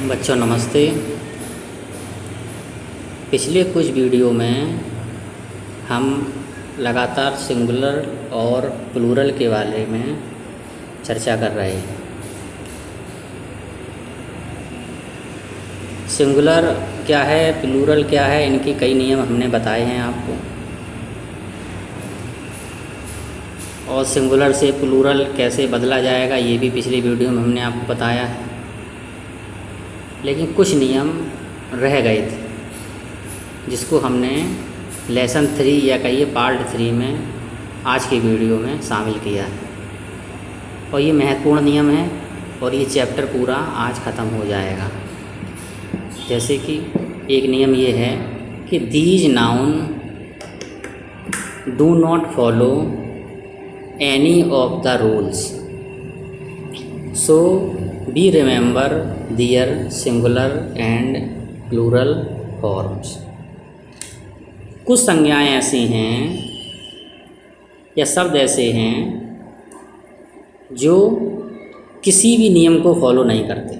बच्चों नमस्ते। पिछले कुछ वीडियो में हम लगातार सिंगुलर और प्लूरल के बारे में चर्चा कर रहे हैं। सिंगुलर क्या है, प्लूरल क्या है, इनके कई नियम हमने बताए हैं आपको, और सिंगुलर से प्लूरल कैसे बदला जाएगा ये भी पिछली वीडियो में हमने आपको बताया है। लेकिन कुछ नियम रह गए थे जिसको हमने लेसन 3 या कहिए पार्ट 3 में आज की वीडियो में शामिल किया है, और ये महत्वपूर्ण नियम है और ये चैप्टर पूरा आज ख़त्म हो जाएगा। जैसे कि एक नियम ये है कि these noun do not follow any of the rules, so be remember their singular and plural forms. कुछ संज्ञाएं ऐसी हैं या शब्द ऐसे हैं जो किसी भी नियम को फॉलो नहीं करते,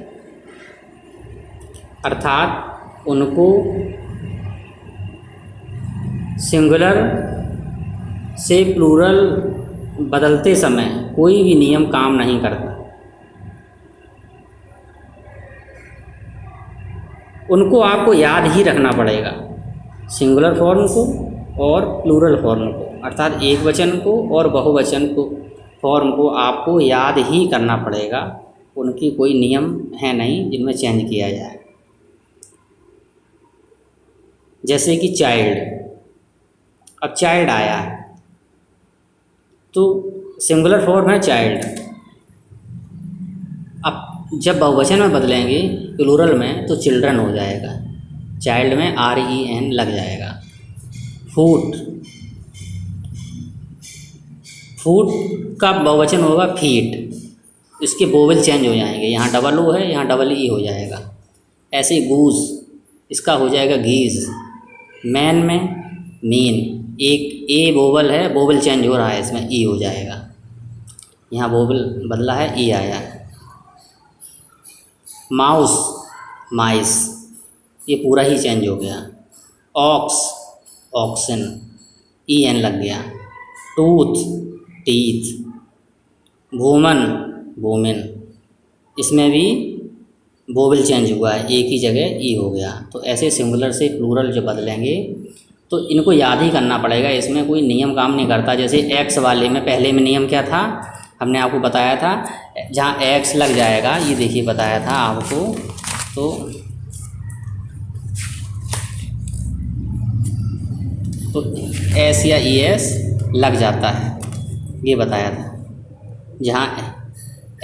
अर्थात उनको सिंगुलर से प्लूरल बदलते समय कोई भी नियम काम नहीं करता। उनको आपको याद ही रखना पड़ेगा, सिंगुलर फॉर्म को और प्लूरल फॉर्म को, अर्थात एक वचन को और बहुवचन को फॉर्म को आपको याद ही करना पड़ेगा। उनकी कोई नियम है नहीं जिनमें चेंज किया जाए। जैसे कि चाइल्ड, अब चाइल्ड आया है तो सिंगुलर फॉर्म है चाइल्ड। अब जब बहुवचन में बदलेंगे प्लूरल में तो चिल्ड्रन हो जाएगा, चाइल्ड में REN लग जाएगा। फूट, फूट का बहुवचन होगा फीट, इसके वोवेल चेंज हो जाएंगे, यहाँ डबल ओ है यहाँ डबल ई हो जाएगा। ऐसे गूज, इसका हो जाएगा गीज। मैन में मीन, एक ए वोवेल है, वोवेल चेंज हो रहा है, इसमें ई हो जाएगा, यहाँ वोवेल बदला है ई आया। माउस, माइस, ये पूरा ही चेंज हो गया। ऑक्स, ऑक्सन, EN लग गया। Tooth, teeth. वूमन, वूमेन, इसमें भी वोवेल चेंज हुआ है, एक ही जगह ई हो गया। तो ऐसे सिंगुलर से प्लूरल जो बदलेंगे तो इनको याद ही करना पड़ेगा, इसमें कोई नियम काम नहीं करता। जैसे एक्स वाले में पहले में नियम क्या था, हमने आपको बताया था, जहाँ एक्स लग जाएगा, ये देखिए बताया था आपको, तो एस या ES लग जाता है, ये बताया था। जहाँ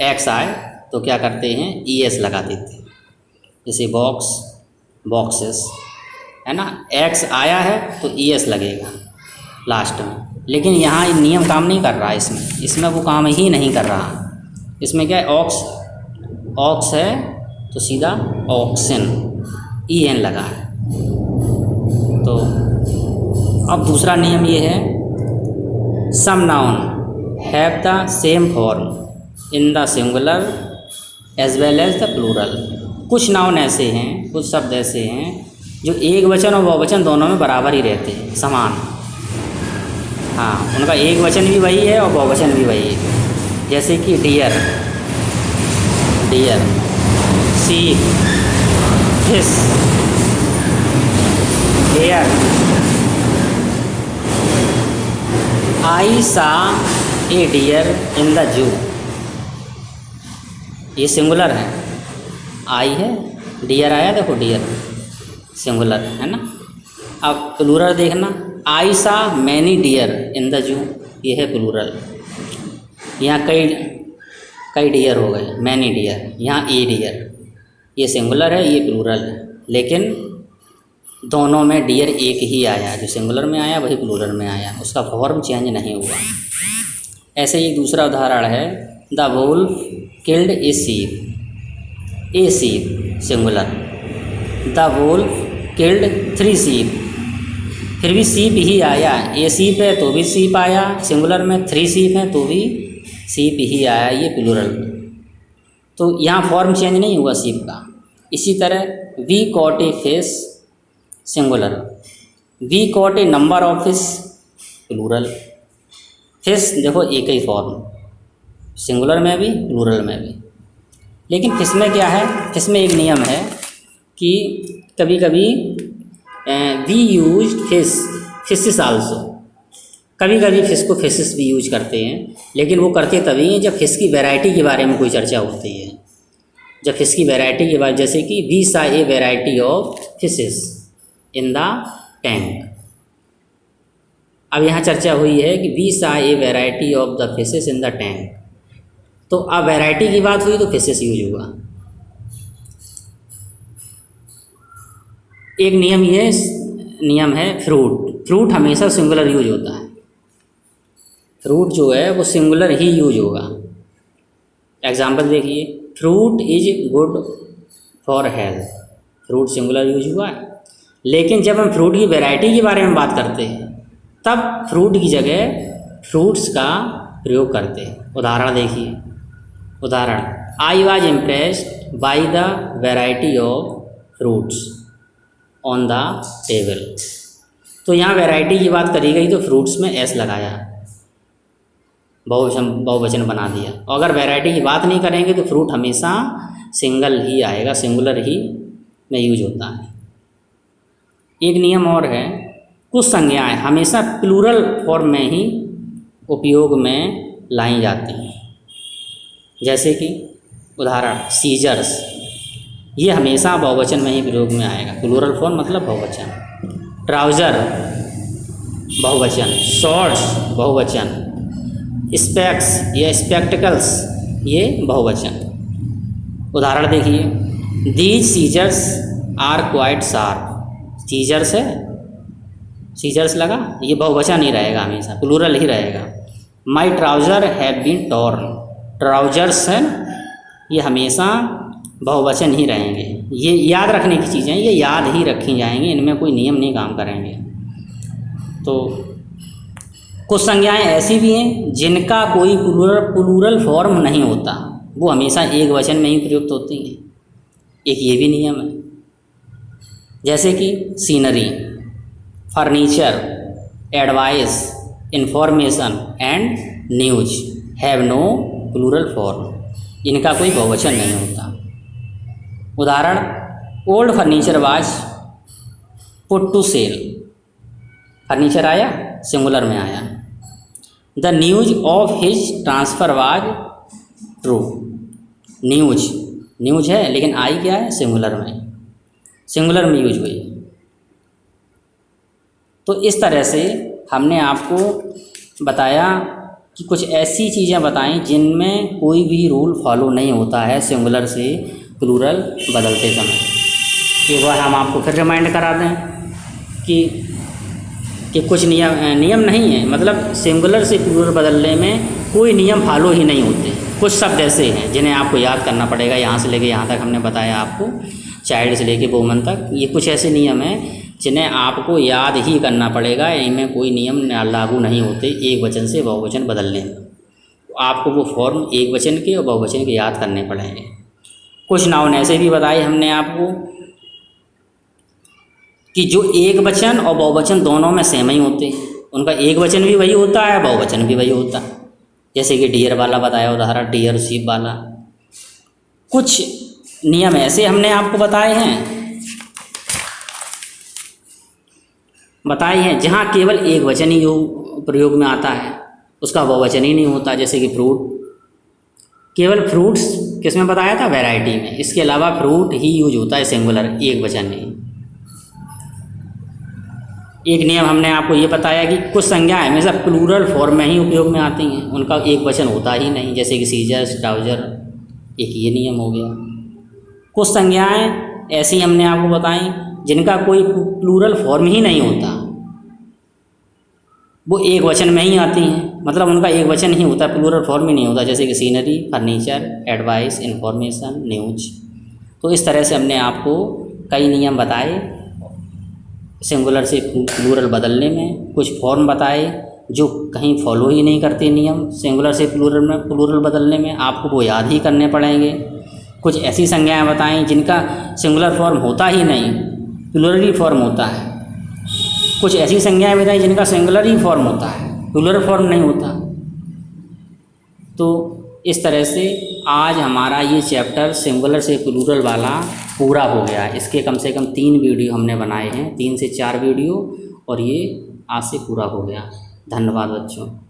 एक्स आए तो क्या करते हैं, ES लगा देते हैं। जैसे बॉक्स, बॉक्सेस, है ना, एक्स आया है तो ES लगेगा लास्ट में। लेकिन यहाँ नियम काम नहीं कर रहा है, इसमें वो काम ही नहीं कर रहा। इसमें क्या है, ऑक्स, ऑक्स है तो सीधा ऑक्सन, EN लगा है। तो अब दूसरा नियम ये है, some noun have the same form in the singular as well as the plural. कुछ नाउन ऐसे हैं, कुछ शब्द ऐसे हैं जो एक वचन और बहुवचन दोनों में बराबर ही रहते हैं, समान। हाँ, उनका एक वचन भी वही है और बहुवचन भी वही है। जैसे कि deer, deer, sheep, fish, hair. I saw a dear in the zoo, ये सिंगुलर है, आई है, डियर आया, देखो डियर सिंगुलर है ना। अब प्लूरल देखना, आई सा many dear in the zoo, ये है प्लूरल। यहाँ कई डियर हो गए, मैनी डियर, यहाँ ए डियर, ये सिंगुलर है, ये प्लूरल है। लेकिन दोनों में डियर एक ही आया, जो सिंगुलर में आया वही प्लूरल में आया, उसका फॉर्म चेंज नहीं हुआ। ऐसे ही दूसरा उदाहरण है, the wolf killed a sheep, a sheep singular, the wolf killed 3 sheep, फिर भी शीप ही आया, ए शीप है तो भी शीप आया, सिंगुलर में 3 शीप है तो भी शीप ही आया, ये प्लूरल। तो यहाँ फॉर्म चेंज नहीं हुआ शीप का, इसी तरह we caught a fish singular, we caught a number of fish plural. Fish देखो एक ही फॉर्म, सिंगुलर में भी प्लूरल में भी। लेकिन फिश में क्या है, फिश में एक नियम है कि कभी कभी वी यूज फिशेस आल्सो, कभी कभी फिश को फिशेस भी यूज करते हैं, लेकिन वो करते तभी हैं जब फिश की वैरायटी के बारे में कोई चर्चा होती है। जब फिश की वैरायटी के बारे, जैसे कि we saw a variety of fishes in the tank. अब यहाँ चर्चा हुई है कि we saw a variety of the fishes in the tank, तो अब वैरायटी की बात हुई तो फिशेस यूज हुआ। एक नियम है फ्रूट हमेशा सिंगुलर यूज होता है। फ्रूट जो है वो सिंगुलर ही यूज होगा। एग्जाम्पल देखिए, fruit is good for health, fruit singular use हुआ है। लेकिन जब हम फ्रूट की वैरायटी के बारे में बात करते हैं तब फ्रूट की जगह फ्रूट्स का प्रयोग करते हैं। उदाहरण देखिए, उदाहरण I was impressed by the variety of fruits on the table. तो यहाँ वैरायटी की बात करी गई तो फ्रूट्स में एस लगाया, बहुवचन बना दिया। और अगर वैरायटी की बात नहीं करेंगे तो फ्रूट हमेशा सिंगल ही आएगा, सिंगुलर ही में यूज होता है। एक नियम और है, कुछ संज्ञाएं हमेशा प्लूरल फॉर्म में ही उपयोग में लाई जाती हैं। जैसे कि उदाहरण सीजर्स, ये हमेशा बहुवचन में ही प्रयोग में आएगा, प्लूरल फॉर्म मतलब बहुवचन। ट्राउज़र बहुवचन, शॉर्ट्स बहुवचन, स्पेक्स या स्पेक्टिकल्स ये बहुवचन। उदाहरण देखिए, these scissors are quite sharp, scissors है, सीजर्स लगा, ये बहुवचन ही रहेगा, हमेशा प्लूरल ही रहेगा। My trouser have been torn, trousers है, ये हमेशा बहुवचन ही रहेंगे। ये याद रखने की चीज़ें, ये याद ही रखी जाएंगी, इनमें कोई नियम नहीं काम करेंगे। तो कुछ संज्ञाएं ऐसी भी हैं जिनका कोई प्लूरल फॉर्म नहीं होता, वो हमेशा एक वचन में ही प्रयुक्त होती हैं। एक ये भी नियम है। जैसे कि scenery, furniture, advice, information and news have no plural form, इनका कोई बहुवचन नहीं होता। उदाहरण, old furniture was put to sell, furniture आया, सिंगुलर में आया। The news of his transfer was true, news है लेकिन आई क्या है, सिंगुलर में यूज हुई। तो इस तरह से हमने आपको बताया कि कुछ ऐसी चीज़ें बताएं जिनमें कोई भी रूल फॉलो नहीं होता है सिंगुलर से प्लूरल बदलते समय। एक बार हम आपको फिर रिमाइंड करा दें कि कुछ नियम नहीं है, मतलब सिंगुलर से प्लूरल बदलने में कोई नियम फॉलो ही नहीं होते। कुछ शब्द ऐसे हैं जिन्हें आपको याद करना पड़ेगा। यहाँ से लेके यहाँ तक हमने बताया आपको, चाइल्ड से लेके वुमन तक, ये कुछ ऐसे नियम हैं जिन्हें आपको याद ही करना पड़ेगा। इनमें कोई नियम लागू नहीं होते एक वचन से बहुवचन बदलने में। आपको वो फॉर्म एक वचन के और बहुवचन के याद करने पड़ेंगे। कुछ नाउन ऐसे भी बताए हमने आपको कि जो एक वचन और बहुवचन दोनों में सेम ही होते हैं, उनका एक वचन भी वही होता है, बहुवचन भी वही होता है। जैसे कि डियर वाला बताया उदाहरण, डियर शीप वाला। कुछ नियम ऐसे हमने आपको बताए हैं जहाँ केवल एक वचन ही प्रयोग में आता है, उसका बहुवचन ही नहीं होता। जैसे कि फ्रूट, केवल फ्रूट्स किस में बताया था, वैरायटी में। इसके अलावा फ्रूट ही यूज होता है सिंगुलर, एक वचन नहीं। एक नियम हमने आपको ये बताया कि कुछ संज्ञाएं हमेशा प्लूरल फॉर्म में ही उपयोग में आती हैं, उनका एक वचन होता ही नहीं। जैसे कि सीजर्स, ट्राउजर, एक ये नियम हो गया। कुछ संज्ञाएं ऐसी हमने आपको बताई जिनका कोई प्लूरल फॉर्म ही नहीं होता, वो एक वचन में ही आती हैं, मतलब उनका एक वचन ही होता है, प्लूरल फॉर्म ही नहीं होता। जैसे कि scenery, furniture, advice, information, news. तो इस तरह से हमने आपको कई नियम बताए सिंगुलर से प्लूरल बदलने में। कुछ फॉर्म बताए जो कहीं फॉलो ही नहीं करते नियम सिंगुलर से प्लूरल बदलने में, आपको वो याद ही करने पड़ेंगे। कुछ ऐसी संज्ञाएं बताएं जिनका सिंगुलर फॉर्म होता ही नहीं, प्लूरल फॉर्म होता है। कुछ ऐसी संज्ञाएं बताएं जिनका सिंगुलर ही फॉर्म होता है, प्लूरल फॉर्म नहीं होता। तो इस तरह से आज हमारा ये चैप्टर सिंगुलर से प्लूरल वाला पूरा हो गया। इसके कम से कम 3 वीडियो हमने बनाए हैं, 3 से 4 वीडियो, और ये आज से पूरा हो गया। धन्यवाद बच्चों।